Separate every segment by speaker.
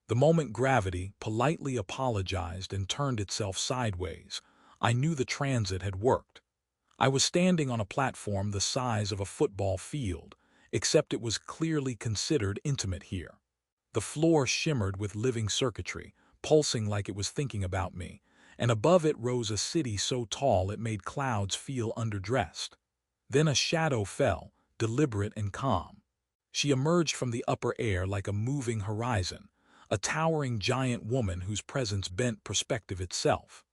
Speaker 1: The moment gravity politely apologized and turned itself sideways, I knew the transit had worked. I was standing on a platform the size of a football field, except it was clearly considered intimate here. The floor shimmered with living circuitry, pulsing like it was thinking about me, and above it rose a city so tall it made clouds feel underdressed. Then a shadow fell, deliberate and calm. She emerged from the upper air like a moving horizon, a towering giant woman whose presence bent perspective itself.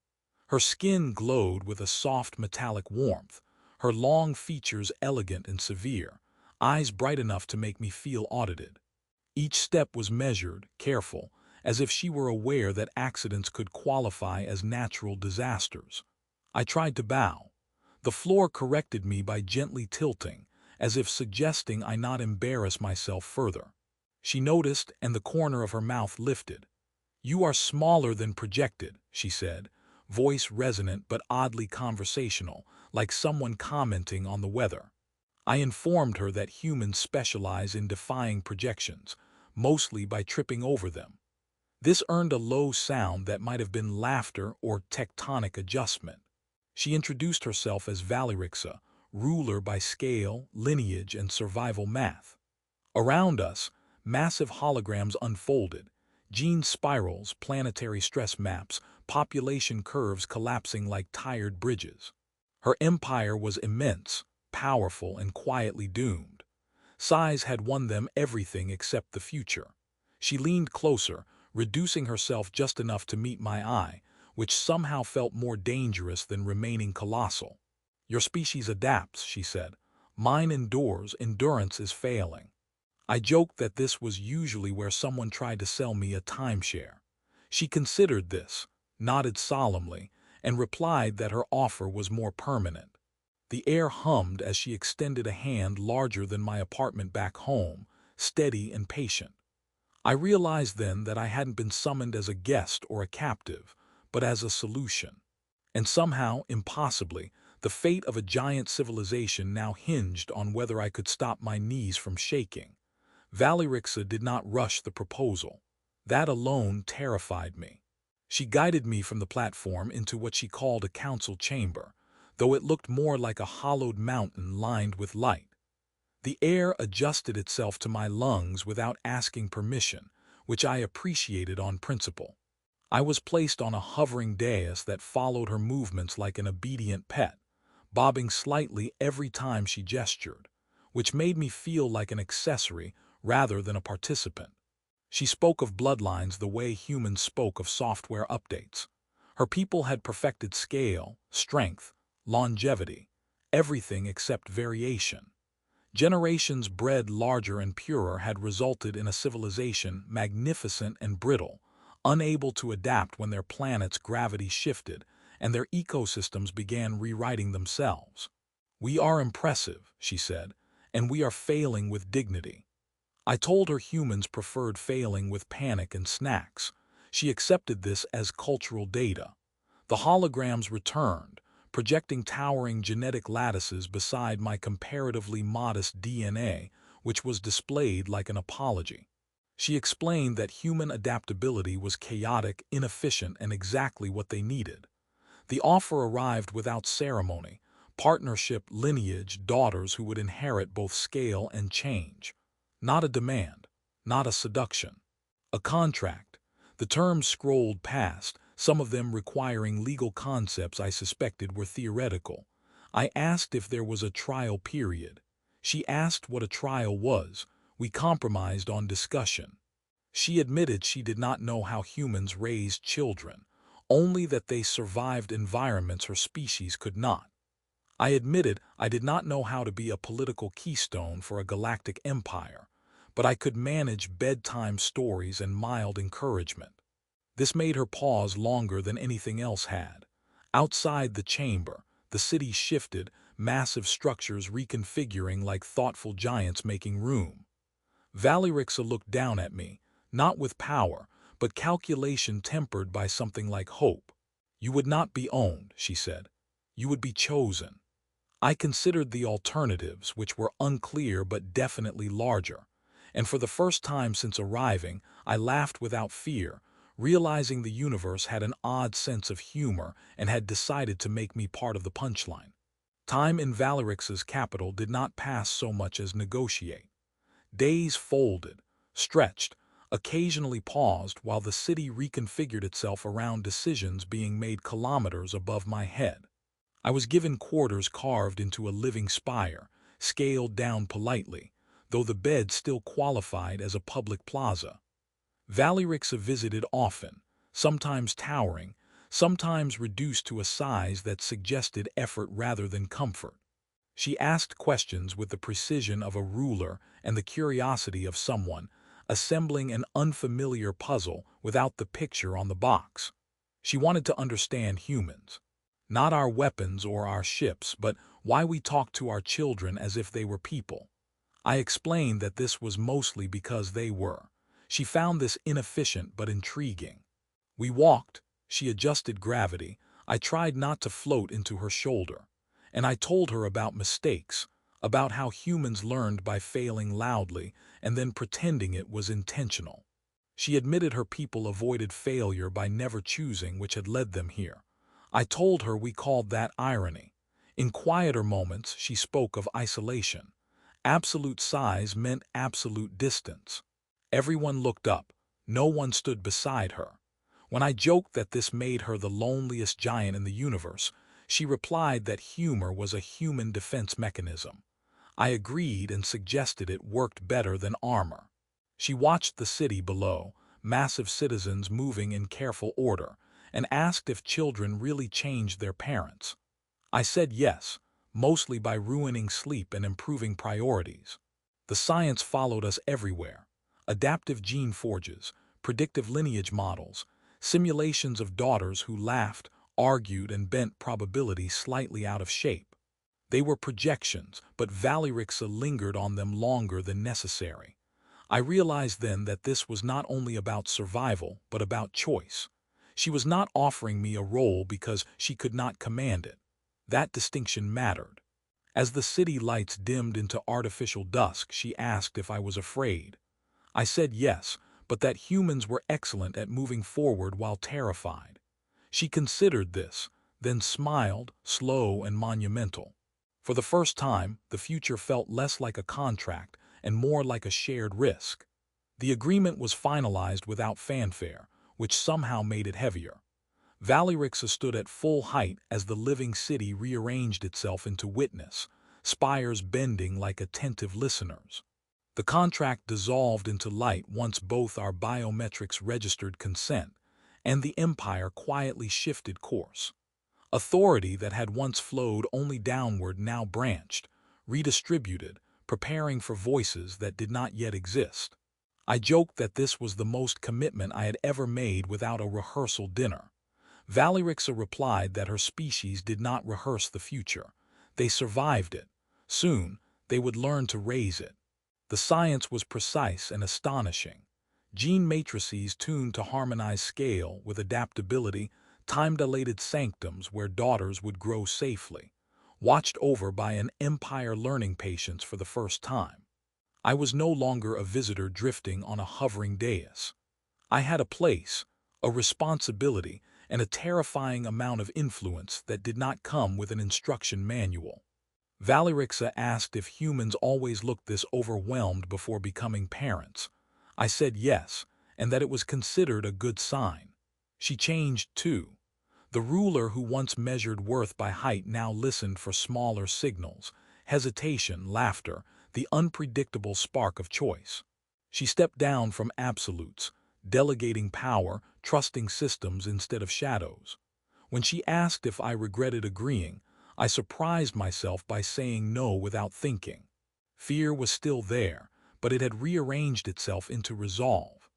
Speaker 1: Her skin glowed with a soft metallic warmth, her long features elegant and severe, eyes bright enough to make me feel audited. Each step was measured, careful, as if she were aware that accidents could qualify as natural disasters. I tried to bow. The floor corrected me by gently tilting, as if suggesting I not embarrass myself further. She noticed, and the corner of her mouth lifted. "You are smaller than projected," she said, voice resonant but oddly conversational, like someone commenting on the weather. I informed her that humans specialize in defying projections, mostly by tripping over them. This earned a low sound that might have been laughter or tectonic adjustment. She introduced herself as Valerixa, ruler by scale, lineage, and survival math. Around us, massive holograms unfolded, gene spirals, planetary stress maps, population curves collapsing like tired bridges. Her empire was immense, powerful, and quietly doomed. Size had won them everything except the future. She leaned closer, reducing herself just enough to meet my eye, which somehow felt more dangerous than remaining colossal. "Your species adapts," she said. "Mine endures, endurance is failing." I joked that this was usually where someone tried to sell me a timeshare. She considered this, nodded solemnly, and replied that her offer was more permanent. The air hummed as she extended a hand larger than my apartment back home, steady and patient. I realized then that I hadn't been summoned as a guest or a captive, but as a solution. And somehow, impossibly, the fate of a giant civilization now hinged on whether I could stop my knees from shaking. Valerixa did not rush the proposal. That alone terrified me. She guided me from the platform into what she called a council chamber, though it looked more like a hollowed mountain lined with light. The air adjusted itself to my lungs without asking permission, which I appreciated on principle. I was placed on a hovering dais that followed her movements like an obedient pet, bobbing slightly every time she gestured, which made me feel like an accessory rather than a participant. She spoke of bloodlines the way humans spoke of software updates. Her people had perfected scale, strength, longevity, everything except variation. Generations bred larger and purer had resulted in a civilization magnificent and brittle, unable to adapt when their planet's gravity shifted and their ecosystems began rewriting themselves. "We are impressive," she said, "and we are failing with dignity." I told her humans preferred failing with panic and snacks. She accepted this as cultural data. The holograms returned, projecting towering genetic lattices beside my comparatively modest DNA, which was displayed like an apology. She explained that human adaptability was chaotic, inefficient, and exactly what they needed. The offer arrived without ceremony: partnership, lineage, daughters who would inherit both scale and change. Not a demand, not a seduction. A contract. The terms scrolled past, some of them requiring legal concepts I suspected were theoretical. I asked if there was a trial period. She asked what a trial was. We compromised on discussion. She admitted she did not know how humans raised children, only that they survived environments her species could not. I admitted I did not know how to be a political keystone for a galactic empire, but I could manage bedtime stories and mild encouragement. This made her pause longer than anything else had. Outside the chamber, the city shifted, massive structures reconfiguring like thoughtful giants making room. Valerixa looked down at me, not with power, but calculation tempered by something like hope. "You would not be owned," she said. "You would be chosen." I considered the alternatives, which were unclear but definitely larger, and for the first time since arriving, I laughed without fear, realizing the universe had an odd sense of humor and had decided to make me part of the punchline. Time in Valerix's capital did not pass so much as negotiate. Days folded, stretched, occasionally paused while the city reconfigured itself around decisions being made kilometers above my head. I was given quarters carved into a living spire, scaled down politely, though the bed still qualified as a public plaza. Valerixa visited often, sometimes towering, sometimes reduced to a size that suggested effort rather than comfort. She asked questions with the precision of a ruler and the curiosity of someone, assembling an unfamiliar puzzle without the picture on the box. She wanted to understand humans. Not our weapons or our ships, but why we talk to our children as if they were people. I explained that this was mostly because they were. She found this inefficient but intriguing. We walked, she adjusted gravity, I tried not to float into her shoulder. And I told her about mistakes, about how humans learned by failing loudly and then pretending it was intentional. She admitted her people avoided failure by never choosing which had led them here. I told her we called that irony. In quieter moments, she spoke of isolation. Absolute size meant absolute distance. Everyone looked up. No one stood beside her. When I joked that this made her the loneliest giant in the universe, she replied that humor was a human defense mechanism. I agreed and suggested it worked better than armor. She watched the city below, massive citizens moving in careful order, and asked if children really changed their parents. I said yes, mostly by ruining sleep and improving priorities. The science followed us everywhere. Adaptive gene forges, predictive lineage models, simulations of daughters who laughed, argued, and bent probability slightly out of shape. They were projections, but Valerixa lingered on them longer than necessary. I realized then that this was not only about survival, but about choice. She was not offering me a role because she could not command it. That distinction mattered. As the city lights dimmed into artificial dusk, she asked if I was afraid. I said yes, but that humans were excellent at moving forward while terrified. She considered this, then smiled, slow and monumental. For the first time, the future felt less like a contract and more like a shared risk. The agreement was finalized without fanfare, which somehow made it heavier. Valerixa stood at full height as the living city rearranged itself into witness, spires bending like attentive listeners. The contract dissolved into light once both our biometrics registered consent, and the empire quietly shifted course. Authority that had once flowed only downward now branched, redistributed, preparing for voices that did not yet exist. I joked that this was the most commitment I had ever made without a rehearsal dinner. Valerixa replied that her species did not rehearse the future. They survived it. Soon, they would learn to raise it. The science was precise and astonishing. Gene matrices tuned to harmonize scale with adaptability, time-dilated sanctums where daughters would grow safely, watched over by an empire learning patience for the first time. I was no longer a visitor drifting on a hovering dais. I had a place, a responsibility, and a terrifying amount of influence that did not come with an instruction manual. Valerixa asked if humans always looked this overwhelmed before becoming parents. I said yes, and that it was considered a good sign. She changed too. The ruler who once measured worth by height now listened for smaller signals, hesitation, laughter, the unpredictable spark of choice. She stepped down from absolutes, delegating power, trusting systems instead of shadows. When she asked if I regretted agreeing, I surprised myself by saying no without thinking. Fear was still there, but it had rearranged itself into resolve.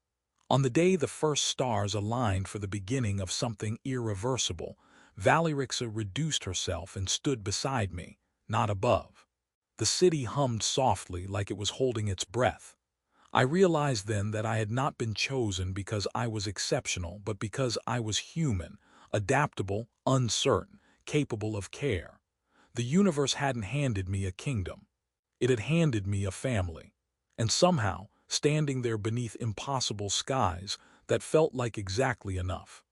Speaker 1: On the day the first stars aligned for the beginning of something irreversible, Valerixa reduced herself and stood beside me, not above. The city hummed softly like it was holding its breath. I realized then that I had not been chosen because I was exceptional, but because I was human, adaptable, uncertain, capable of care. The universe hadn't handed me a kingdom. It had handed me a family. And somehow, standing there beneath impossible skies that felt like exactly enough.